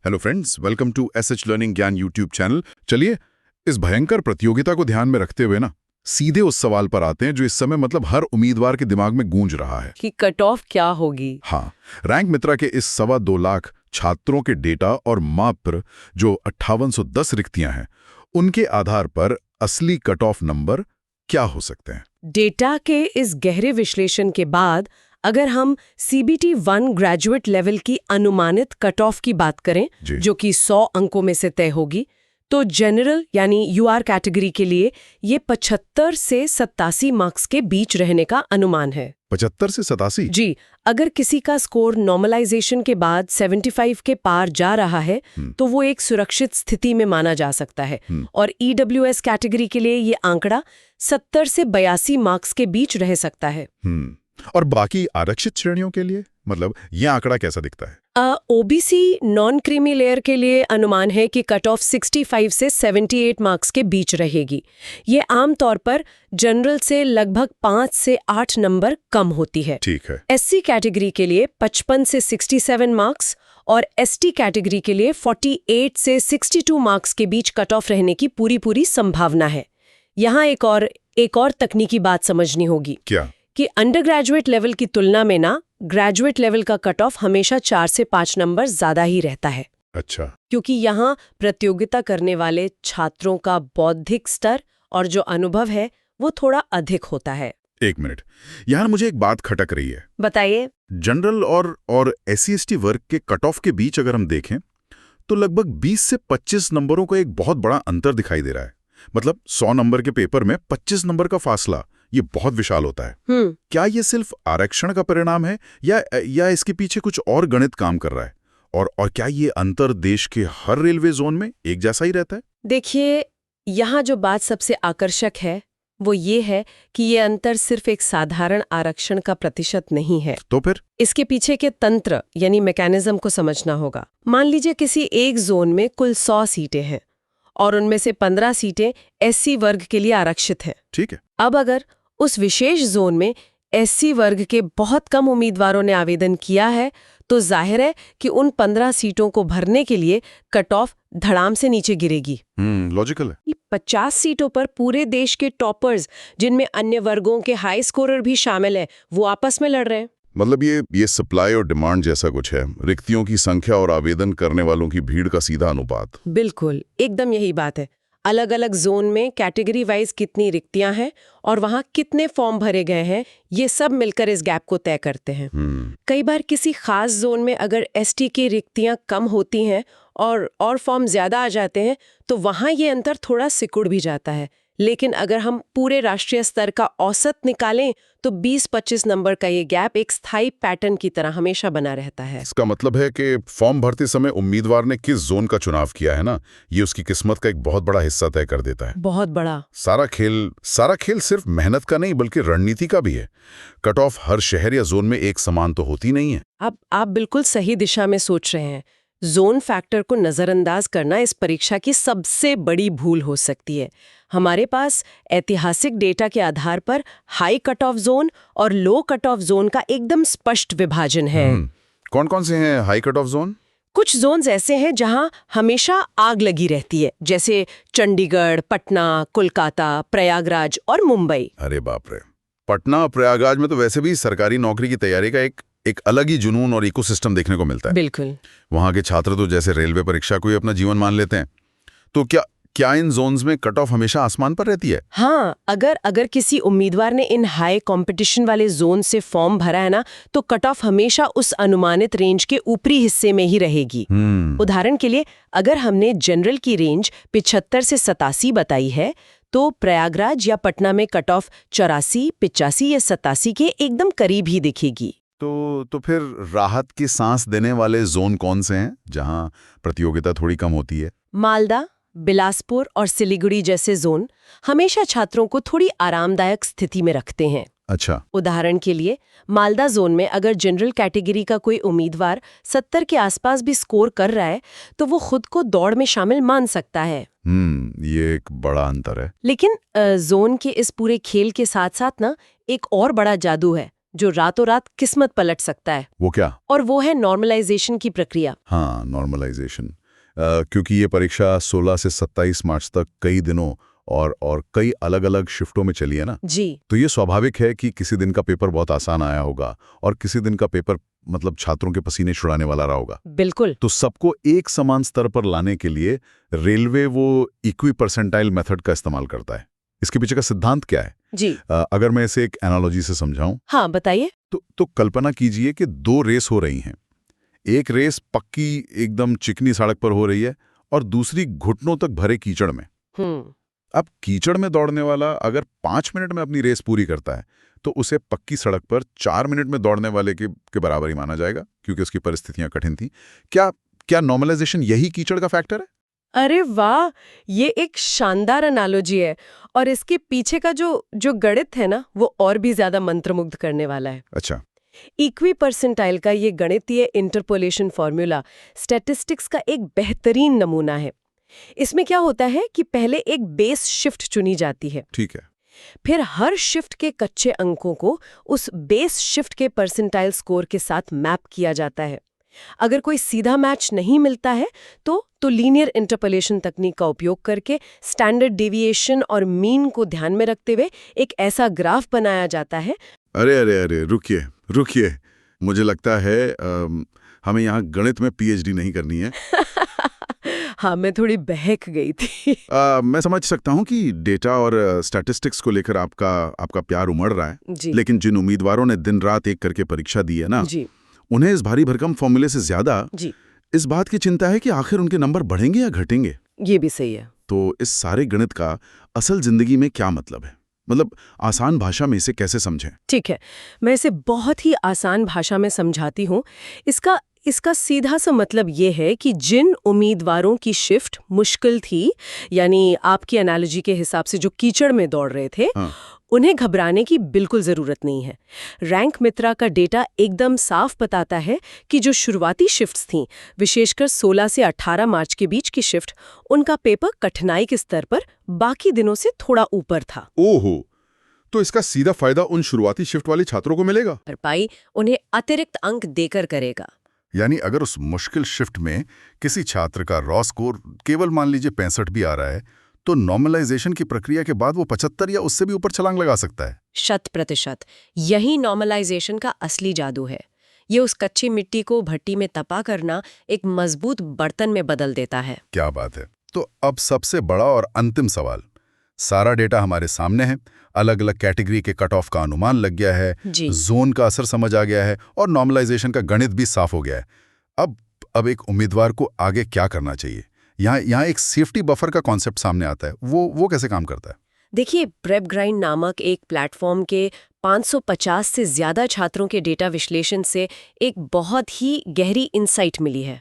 Hello friends, welcome to S H learning Gyan YouTube channel. चलिए इस भयंकर प्रतियोगिता को ध्यान में रखते हुए ना सीधे उस सवाल पर आते हैं जो इस समय मतलब हर उम्मीदवार के दिमाग में गूंज रहा है कि कट ऑफ क्या होगी। हाँ, रैंक मित्रा के इस 2.25 लाख छात्रों के डेटा और मात्र जो 5810 रिक्तियां हैं उनके आधार पर असली कट ऑफ नंबर क्या हो सकते हैं। डेटा के इस गहरे विश्लेषण के बाद अगर हम CBT 1 ग्रेजुएट लेवल की अनुमानित कट ऑफ की बात करें जो कि 100 अंकों में से तय होगी, तो जनरल यानी UR कैटेगरी के लिए ये 75 से 87 मार्क्स के बीच रहने का अनुमान है। 75 से 87? जी। अगर किसी का स्कोर नॉर्मलाइजेशन के बाद 75 के पार जा रहा है तो वो एक सुरक्षित स्थिति में माना जा सकता है। और EWS कैटेगरी के लिए ये आंकड़ा 70 से 82 मार्क्स के बीच रह सकता है। और बाकी आरक्षित श्रेणियों के लिए मतलब ये आंकड़ा कैसा दिखता है? OBC नॉन क्रीमी लेयर के लिए अनुमान है कि कट ऑफ 65 से 78 मार्क्स के बीच रहेगी। ये आमतौर पर जनरल से लगभग 5 से 8 नंबर कम होती है। ठीक है। SC कैटेगरी के लिए 55 से 67 मार्क्स और ST कैटेगरी के लिए 48 से 62 मार्क्स के बीच कट ऑफ रहने की पूरी संभावना है। यहाँ एक और तकनीकी बात समझनी होगी। क्या? कि अंडर ग्रेजुएट लेवल की तुलना में ना ग्रेजुएट लेवल का कट ऑफ हमेशा 4 से 5 नंबर ज्यादा ही रहता है। अच्छा। क्योंकि यहाँ प्रतियोगिता करने वाले छात्रों का बौद्धिक स्तर और जो अनुभव है वो थोड़ा अधिक होता है। एक मिनट, यहाँ मुझे एक बात खटक रही है। बताइए। जनरल और SC/ST वर्ग के कट ऑफ के बीच अगर हम देखें तो लगभग 20 से 25 नंबरों का एक बहुत बड़ा अंतर दिखाई दे रहा है। मतलब 100 नंबर के पेपर में 25 नंबर का फासला ये बहुत विशाल होता है। क्या ये सिर्फ आरक्षण का परिणाम है या इसके पीछे कुछ और गणित काम कर रहा है? और क्या ये अंतर देश के हर रेलवे जोन में एक जैसा ही रहता है? देखिए, यहाँ जो बात सबसे आकर्षक है वो ये है कि ये अंतर सिर्फ एक साधारण आरक्षण का प्रतिशत नहीं है। तो फिर इसके पीछे के तंत्र यानी मैकेनिज्म को समझना होगा। मान लीजिए किसी एक जोन में कुल 100 सीटें हैं और उनमें से 15 सीटें SC वर्ग के लिए आरक्षित हैं। ठीक है। अब अगर उस विशेष जोन में SC वर्ग के बहुत कम उम्मीदवारों ने आवेदन किया है तो जाहिर है कि उन 15 सीटों को भरने के लिए कट ऑफ धड़ाम से नीचे गिरेगी। लॉजिकल है। 50 सीटों पर पूरे देश के टॉपर्स, जिनमें अन्य वर्गों के हाई स्कोरर भी शामिल हैं, वो आपस में लड़ रहे हैं। मतलब ये सप्लाई और डिमांड जैसा कुछ है, रिक्तियों की संख्या और आवेदन करने वालों की भीड़ का सीधा अनुपात। बिल्कुल, एकदम यही बात है। अलग अलग जोन में कैटेगरी वाइज कितनी रिक्तियां हैं और वहाँ कितने फॉर्म भरे गए हैं, ये सब मिलकर इस गैप को तय करते हैं। कई बार किसी खास जोन में अगर ST की रिक्तियां कम होती हैं और फॉर्म ज्यादा आ जाते हैं तो वहाँ ये अंतर थोड़ा सिकुड़ भी जाता है। लेकिन अगर हम पूरे राष्ट्रीय स्तर का औसत निकालें तो 20-25 नंबर का ये गैप एक स्थायी पैटर्न की तरह हमेशा बना रहता है। इसका मतलब है कि फॉर्म भरते समय उम्मीदवार ने किस जोन का चुनाव किया है ना, ये उसकी किस्मत का एक बहुत बड़ा हिस्सा तय कर देता है। बहुत बड़ा। सारा खेल सिर्फ मेहनत का नहीं बल्कि रणनीति का भी है। कट ऑफ हर शहर या जोन में एक समान तो होती नहीं है। अब आप बिल्कुल सही दिशा में सोच रहे हैं। जोन फैक्टर को नजरअंदाज करना इस परीक्षा की सबसे बड़ी भूल हो सकती है। हमारे पास ऐतिहासिक डेटा के आधार पर हाई कट ऑफ जोन और लो कट ऑफ जोन का एकदम स्पष्ट विभाजन है। कौन कौन से हैं हाई कट ऑफ जोन? कुछ जोन्स ऐसे हैं जहां हमेशा आग लगी रहती है, जैसे चंडीगढ़, पटना, कोलकाता, प्रयागराज और मुंबई। अरे बाप रे, पटना प्रयागराज में तो वैसे भी सरकारी नौकरी की तैयारी का एक अलग ही जुनून और इकोसिस्टम देखने को मिलता है। बिल्कुल। वहां के छात्र तो जैसे रेलवे परीक्षा को ही अपना जीवन मान लेते हैं। तो क्या इन जोन्स में कट ऑफ हमेशा आसमान पर रहती है? हाँ, अगर किसी उम्मीदवार ने इन हाई कंपटीशन वाले जोन से फॉर्म भरा है ना, तो कट ऑफ हमेशा उस अनुमानित रेंज के ऊपरी हिस्से में ही रहेगी। उदाहरण के लिए अगर हमने जनरल की रेंज 75 से 87 बताई है तो प्रयागराज या पटना में कट ऑफ 84, 85 या 87 के एकदम करीब ही दिखेगी। तो फिर राहत की सांस देने वाले जोन कौन से हैं जहां प्रतियोगिता थोड़ी कम होती है? मालदा, बिलासपुर और सिलीगुड़ी जैसे जोन हमेशा छात्रों को थोड़ी आरामदायक स्थिति में रखते हैं। अच्छा। उदाहरण के लिए मालदा जोन में अगर जनरल कैटेगरी का कोई उम्मीदवार 70 के आसपास भी स्कोर कर रहा है तो वो खुद को दौड़ में शामिल मान सकता है। ये एक बड़ा अंतर है। लेकिन जोन के इस पूरे खेल के साथ साथ ना एक और बड़ा जादू है जो रातों रात किस्मत पलट सकता है, वो क्या? और वो है नॉर्मलाइजेशन की प्रक्रिया। हाँ, नॉर्मलाइजेशन। क्योंकि ये परीक्षा 16 से 27 मार्च तक कई दिनों और कई अलग-अलग शिफ्टों में चली है ना, जी तो ये स्वाभाविक है कि किसी दिन का पेपर बहुत आसान आया होगा और किसी दिन का पेपर मतलब छात्रों के पसीने छुड़ाने वाला रहा होगा। बिल्कुल। तो सबको एक समान स्तर पर लाने के लिए रेलवे वो इक्वी परसेंटाइल मेथड का इस्तेमाल करता है। इसके पीछे का सिद्धांत क्या है? जी अगर मैं इसे एक एनालॉजी से समझाऊं, हाँ, बताइए। तो कल्पना कीजिए कि दो रेस हो रही हैं। एक रेस पक्की एकदम चिकनी सड़क पर हो रही है और दूसरी घुटनों तक भरे कीचड़ में। अब कीचड़ में दौड़ने वाला अगर 5 मिनट में अपनी रेस पूरी करता है तो उसे पक्की सड़क पर 4 मिनट में दौड़ने वाले के बराबर ही माना जाएगा, क्योंकि उसकी परिस्थितियां कठिन थी। क्या नॉर्मलाइजेशन यही कीचड़ का फैक्टर है? अरे वाह, ये एक शानदार एनालॉजी है, और इसके पीछे का जो गणित है ना, वो और भी ज्यादा मंत्रमुग्ध करने वाला है। अच्छा। इक्वी परसेंटाइल का ये गणितीय इंटरपोलेशन फॉर्मूला स्टैटिस्टिक्स का एक बेहतरीन नमूना है। इसमें क्या होता है कि पहले एक बेस शिफ्ट चुनी जाती है, ठीक है। फिर हर शिफ्ट के कच्चे अंकों को उस बेस शिफ्ट के परसेंटाइल स्कोर के साथ मैप किया जाता है। अगर कोई सीधा मैच नहीं मिलता है तो लीनियर इंटरपोलेशन तकनीक का उपयोग करके स्टैंडर्ड डेविएशन और मीन को ध्यान में रखते हुए एक ऐसा ग्राफ बनाया जाता है। अरे रुकिए, मुझे लगता है हमें यहाँ गणित में पीएचडी नहीं करनी है। हाँ, मैं थोड़ी बहक गई थी। मैं समझ सकता हूँ कि डेटा और स्टैटिस्टिक्स को लेकर आपका प्यार उमड़ रहा है, जी लेकिन जिन उम्मीदवारों ने दिन रात एक करके परीक्षा दी है ना, जी उन्हें इस भारी भरकम फॉर्मूले से ज्यादा जी इस बात की चिंता है कि आखिर उनके नंबर बढ़ेंगे या घटेंगे। ये भी सही है। तो इस सारे गणित का असल जिंदगी में क्या मतलब है? मतलब आसान भाषा में इसे कैसे समझें? ठीक है, मैं इसे बहुत ही आसान भाषा में समझाती हूँ। इसका सीधा सा मतलब ये है कि जिन उम्मीदवारों की शिफ्ट मुश्किल थी, यानी आपकी एनालॉजी के हिसाब से जो कीचड़ में दौड़ रहे थे, हाँ। उन्हें घबराने की बिल्कुल जरूरत नहीं है। रैंक मित्रा का डेटा एकदम साफ बताता है कि जो शुरुआती शिफ्ट्स थीं, विशेषकर 16 से 18 मार्च के बीच की शिफ्ट, उनका पेपर कठिनाई के स्तर पर बाकी दिनों से थोड़ा ऊपर था। ओहो, तो इसका सीधा फायदा उन शुरुआती शिफ्ट वाले छात्रों को मिलेगा। भरपाई उन्हें अतिरिक्त अंक देकर करेगा। यानी अगर उस मुश्किल शिफ्ट में किसी छात्र का रॉ स्कोर केवल मान लीजिए 65 भी आ रहा है, तो नॉर्मलाइजेशन की प्रक्रिया के बाद वो 75 या उससे भी ऊपर छलांग लगा सकता है। 100%। यही नॉर्मलाइजेशन का असली जादू है। ये उस कच्ची मिट्टी को भट्टी में तपा करना एक मजबूत बर्तन में बदल देता है। क्या बात है। तो अब सबसे बड़ा और अंतिम सवाल। सारा डेटा हमारे सामने है, अलग अलग कैटेगरी के कट ऑफ का अनुमान लग गया है, जोन का असर समझ आ गया है और नॉर्मलाइजेशन का गणित भी साफ हो गया है। अब एक उम्मीदवार को आगे क्या करना चाहिए? यहाँ एक सेफ्टी बफर का कॉन्सेप्ट सामने आता है। वो कैसे काम करता है? देखिए, प्रेपग्राइंड नामक एक प्लेटफॉर्म के 550 से ज्यादा छात्रों के डेटा विश्लेषण से एक बहुत ही गहरी इंसाइट मिली है।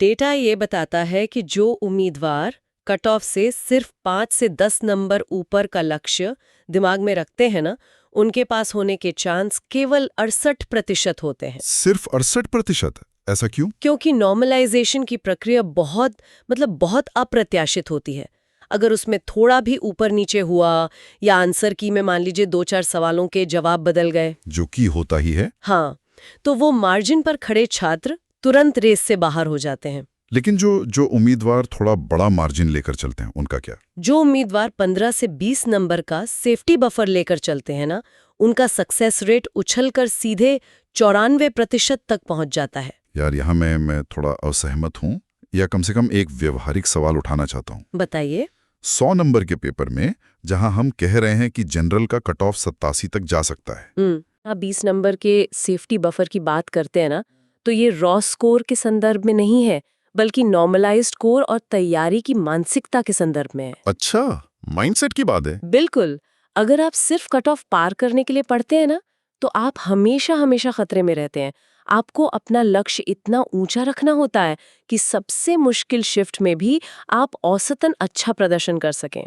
डेटा ये बताता है कि जो उम्मीदवार कट ऑफ से सिर्फ 5 से 10 नंबर ऊपर का लक्ष्य दिमाग में रखते हैं ना, उनके पास होने के चांस केवल 68% होते हैं। सिर्फ 68%? ऐसा क्यों? क्योंकि नॉर्मलाइजेशन की प्रक्रिया बहुत अप्रत्याशित होती है। अगर उसमें थोड़ा भी ऊपर नीचे हुआ या आंसर की में मान लीजिए 2-4 सवालों के जवाब बदल गए, जो कि होता ही है, हाँ, तो वो मार्जिन पर खड़े छात्र तुरंत रेस से बाहर हो जाते हैं। लेकिन जो उम्मीदवार थोड़ा बड़ा मार्जिन लेकर चलते हैं, उनका क्या? जो उम्मीदवार 15 से 20 नंबर का सेफ्टी बफर लेकर चलते हैं ना, उनका सक्सेस रेट उछलकर सीधे 94% तक पहुंच जाता है। यार, यहाँ मैं थोड़ा असहमत हूँ, या कम से कम एक व्यवहारिक सवाल उठाना चाहता हूँ। बताइए। 100 नंबर के पेपर में जहां हम कह रहे हैं कि जनरल का कट ऑफ 87 तक जा सकता है, 20 नंबर के सेफ्टी बफर की बात करते हैं ना, तो ये रॉ स्कोर के संदर्भ में नहीं है, बल्कि नॉर्मलाइज्ड स्कोर और तैयारी की मानसिकता के संदर्भ में है। अच्छा, माइंडसेट की बात है। बिल्कुल। अगर आप सिर्फ कट ऑफ पार करने के लिए पढ़ते हैं ना, तो आप हमेशा खतरे में रहते हैं। आपको अपना लक्ष्य इतना ऊंचा रखना होता है कि सबसे मुश्किल शिफ्ट में भी आप औसतन अच्छा प्रदर्शन कर सकें।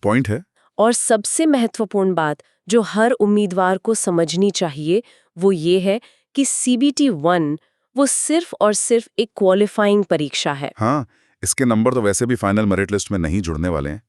पॉइंट है। और सबसे महत्वपूर्ण बात जो हर उम्मीदवार को समझनी चाहिए, वो ये है कि CBT 1 वो सिर्फ और सिर्फ एक क्वालिफाइंग परीक्षा है। हाँ, इसके नंबर तो वैसे भी फाइनल मेरिट लिस्ट में नहीं जुड़ने वाले हैं।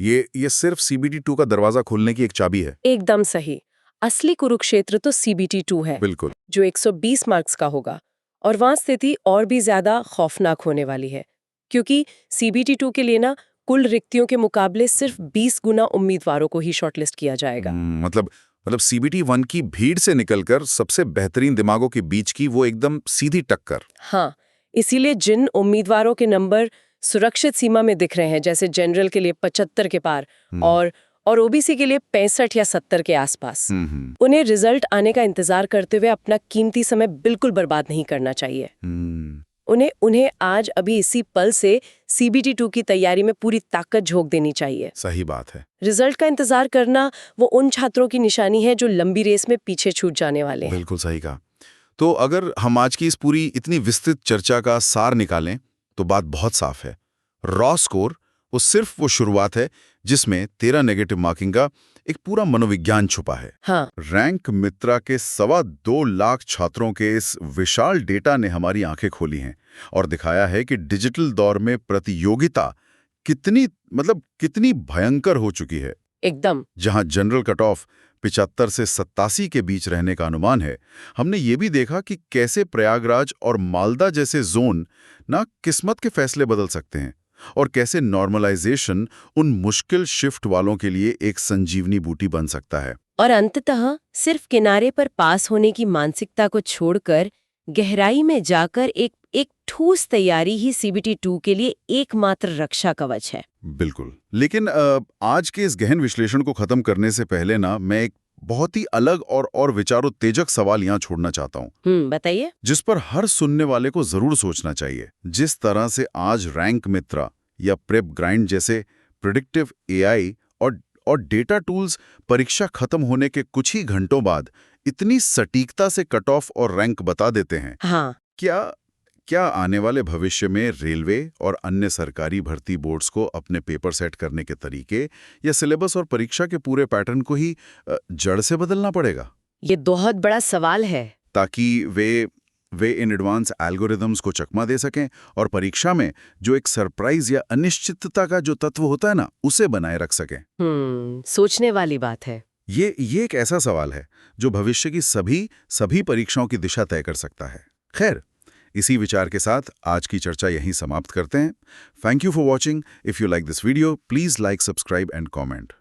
ये सिर्फ CBT 2 का दरवाजा खोलने की एक चाबी है। एकदम सही। असली कुरुक्षेत्र तो CBT 2 है, बिल्कुल। जो 120 मार्क्स का होगा। और वहाँ स्थिति और भी ज्यादा खौफनाक होने वाली है, क्योंकि CBT 2 के लिए ना कुल रिक्तियों के मुकाबले सिर्फ 20 गुना उम्मीदवारों को ही शॉर्टलिस्ट किया जाएगा। मतलब CBT 1 की भीड़ से निकलकर सबसे बेहतरीन दिमागों के बीच की वो एकदम सीधी टक्कर। हाँ, इसीलिए जिन उम्मीदवारों के नंबर सुरक्षित सीमा में दिख रहे हैं, जैसे जनरल के लिए 75 के पार और OBC के लिए 65 या 70 के आसपास, उन्हें रिजल्ट आने का इंतजार करते हुए अपना कीमती समय बिल्कुल बर्बाद नहीं करना चाहिए। उन्हें आज अभी इसी पल से CBT 2 की तैयारी में पूरी ताकत झोंक देनी चाहिए। सही बात है। रिजल्ट का इंतजार करना वो उन छात्रों की निशानी है जो लंबी रेस में पीछे छूट जाने वाले हैं। बिल्कुल सही कहा। तो अगर हम आज की इस पूरी इतनी विस्तृत चर्चा का सार निकालें तो बात बहुत साफ है। रॉ स्कोर वो शुरुआत है जिसमें 13 नेगेटिव मार्किंग का एक पूरा मनोविज्ञान छुपा है। हाँ। रैंक मित्रा के 2.25 लाख छात्रों के इस विशाल डेटा ने हमारी आंखें खोली हैं और दिखाया है कि डिजिटल दौर में प्रतियोगिता कितनी भयंकर हो चुकी है। एकदम। जहां जनरल कट ऑफ 75 से 87 के बीच रहने का अनुमान है, हमने ये भी देखा कि कैसे प्रयागराज और मालदा जैसे जोन ना किस्मत के फैसले बदल सकते हैं और कैसे नॉर्मलाइजेशन उन मुश्किल शिफ्ट वालों के लिए एक संजीवनी बूटी बन सकता है। और अंततः सिर्फ किनारे पर पास होने की मानसिकता को छोड़कर गहराई में जाकर एक ठोस तैयारी ही CBT 2 के लिए एकमात्र रक्षा कवच है। बिल्कुल। लेकिन आज के इस गहन विश्लेषण को खत्म करने से पहले ना मैं एक बहुत ही अलग और विचारोत्तेजक सवाल यहाँ छोड़ना चाहता हूँ। बताइए। जिस पर हर सुनने वाले को जरूर सोचना चाहिए। जिस तरह से आज रैंक मित्रा या प्रेप ग्राइंड जैसे प्रेडिक्टिव AI और डेटा टूल्स परीक्षा खत्म होने के कुछ ही घंटों बाद इतनी सटीकता से कट ऑफ और रैंक बता देते हैं। हाँ। क्या आने वाले भविष्य में रेलवे और अन्य सरकारी भर्ती बोर्ड्स को अपने पेपर सेट करने के तरीके या सिलेबस और परीक्षा के पूरे पैटर्न को ही जड़ से बदलना पड़ेगा? ये बहुत बड़ा सवाल है। ताकि वे इन एडवांस एल्गोरिदम्स को चकमा दे सकें और परीक्षा में जो एक सरप्राइज या अनिश्चितता का जो तत्व होता है ना, उसे बनाए रख सकें। सोचने वाली बात है। ये एक ऐसा सवाल है जो भविष्य की सभी परीक्षाओं की दिशा तय कर सकता है। खैर, इसी विचार के साथ आज की चर्चा यहीं समाप्त करते हैं। Thank you for watching. If you like this video, please like, subscribe and comment.